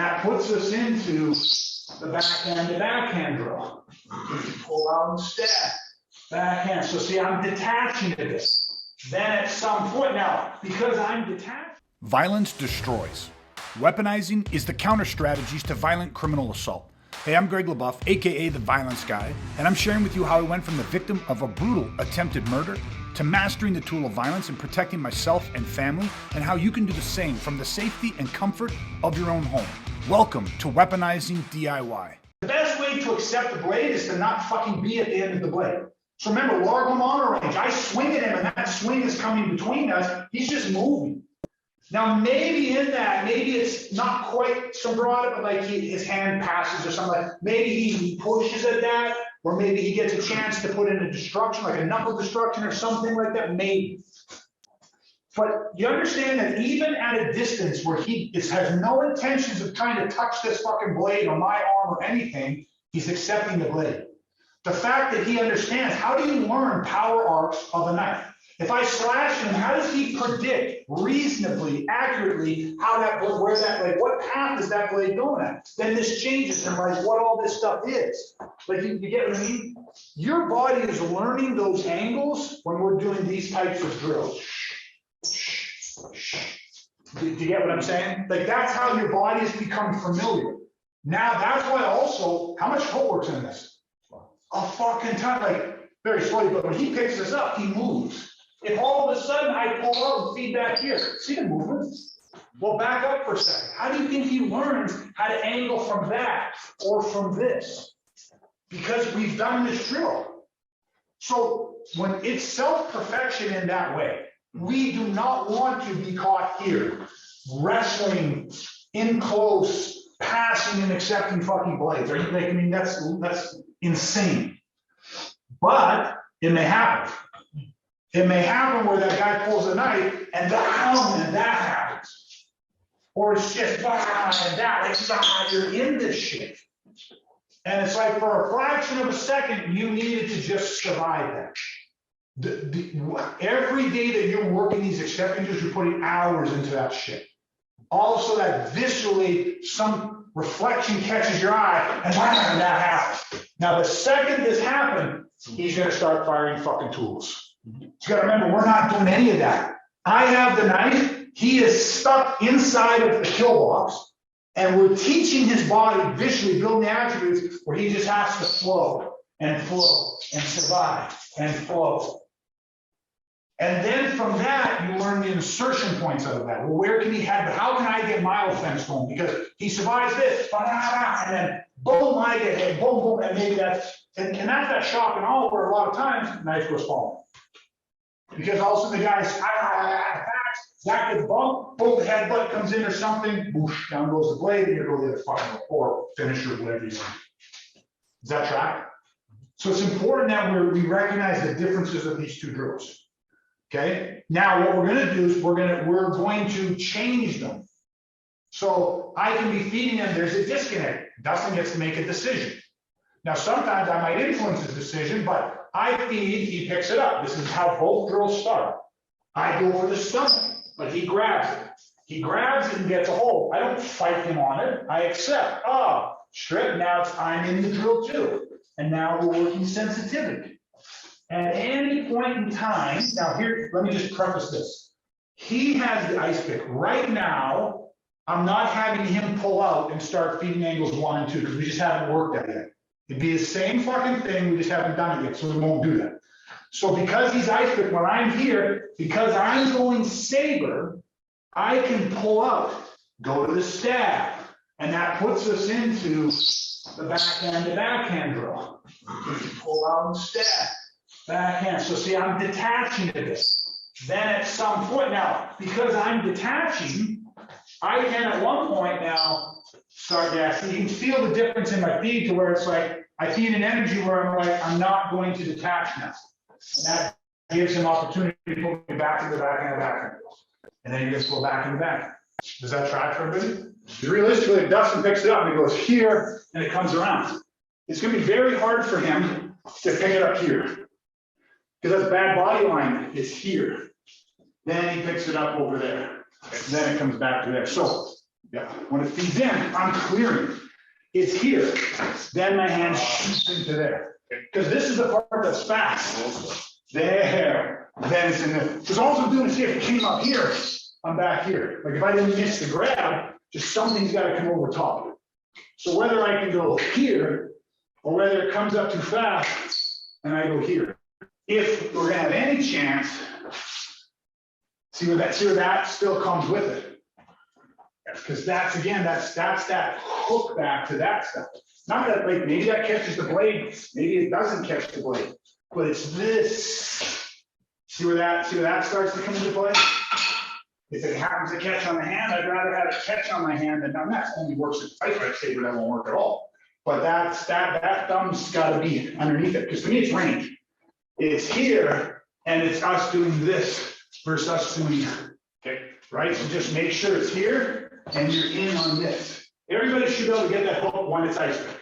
that puts us into the backhand to backhand drill. Pull out and stab. Backhand. So see, I'm detaching to this. Then at some point, now, because I'm detached. Violence destroys. Weaponizing is the counter strategies to violent criminal assault. Hey, I'm Greg LaBeouf, aka The Violence Guy, and I'm sharing with you how I went from the victim of a brutal attempted murder to mastering the tool of violence and protecting myself and family, and how you can do the same from the safety and comfort of your own home. Welcome to Weaponizing DIY. The best way to accept the blade is to not fucking be at the end of the blade. So remember, Largo monorange, I swing at him and that swing is coming between us. He's just moving. Now, maybe in that, maybe it's not quite so broad, but like his hand passes or something like, maybe he pushes at that, or maybe he gets a chance to put in a destruction, like a knuckle destruction or something like that, maybe. But you understand that even at a distance where he has no intentions of trying to touch this fucking blade or my arm or anything, he's accepting the blade. The fact that he understands, how do you learn power arcs of a knife? If I slash him, how does he predict reasonably, accurately, how that blade, where that blade, what path is that blade going at? Then this changes him, like what all this stuff is. Like you get what I mean? Your body is learning those angles when we're doing these types of drills. Do you get what I'm saying? Like that's how your body's become familiar. Now that's why also, how much footwork's in this? A fucking ton, like very slowly, but when he picks this up, he moves. If all of a sudden I pull out and feed back here, see the movement? Well, back up for a second. How do you think he learns how to angle from that or from this? Because we've done this drill. So when it's self-perfection in that way, we do not want to be caught here, wrestling in close, passing and accepting fucking blades. Are you like, I mean, that's insane. But it may happen. It may happen where that guy pulls a knife and that happens. Or it's just and that, like you're in this shit. And it's like for a fraction of a second, you needed to just survive that. Every day that you're working these accepting drills, you're putting hours into that shit. Also that visually some reflection catches your eye and that happens. Now the second this happened, he's gonna start firing fucking tools. You gotta remember, we're not doing any of that. I have the knife, he is stuck inside of the kill box, and we're teaching his body visually, building the attributes where he just has to flow and survive and flow. And then from that, you learn the insertion points out of that. Well, where can he head? But how can I get my offense going? Because he survives this, and then boom, I get hit, boom, boom, and maybe that's, and that's that shock and awe where a lot of times the knife goes falling. Because also the guy's, that gets bumped, boom, the headbutt comes in or something, whoosh, down goes the blade, and you go to the other fucking or finisher, whatever you want. Does that track? So it's important that we recognize the differences of these two drills. Okay, now what we're going to do is we're going to change them. So I can be feeding him, there's a disconnect. Dustin gets to make a decision. Now sometimes I might influence his decision, but I feed, he picks it up. This is how both drills start. I go for the stomach, but he grabs it. He grabs it and gets a hold. I don't fight him on it. I accept. Strip, now I'm in the drill too. And now we're working sensitivity. At any point in time, now here, let me just preface this. He has the ice pick. Right now, I'm not having him pull out and start feeding angles 1 and 2 because we just haven't worked that yet. It'd be the same fucking thing, we just haven't done it yet, so we won't do that. So because he's ice pick, when I'm here, because I'm going saber, I can pull out, go to the stab, and that puts us into the backhand to backhand drill. Pull out and stab. Backhand. So see, I'm detaching to this. Then at some point now, because I'm detaching, I can at one point now start gassing. You can feel the difference in my feed to where it's like I feed an energy where I'm like, I'm not going to detach now. And that gives him opportunity to put me back in the backhand, backhand. And then he gets to go back in the backhand. Does that track for everybody? Realistically, if Dustin picks it up and it goes here and it comes around, it's going to be very hard for him to pick it up here. Because that's bad body alignment, it's here. Then he picks it up over there. Then it comes back to there. So Yeah, when it feeds in, I'm clearing. It's here, then my hand shoots into there. Because this is the part that's fast. There, then it's in there. Because all I'm doing is here, if it came up here, I'm back here. Like if I didn't miss the grab, just something's gotta come over top. So whether I can go here, or whether it comes up too fast, and I go here. If we're gonna have any chance, see where that still comes with it. Because that's, again, that's that hook back to that stuff. Not that, like, maybe that catches the blade, maybe it doesn't catch the blade, but it's this. See where that starts to come into play? If it happens to catch on the hand, I'd rather have it catch on my hand than on that. Only works if I say that won't work at all. But that thumb's gotta be underneath it, because to me it's range. It's here, and it's us doing this versus us doing, okay, right? So just make sure it's here, and you're in on this. Everybody should be able to get that hook when it's ice pick.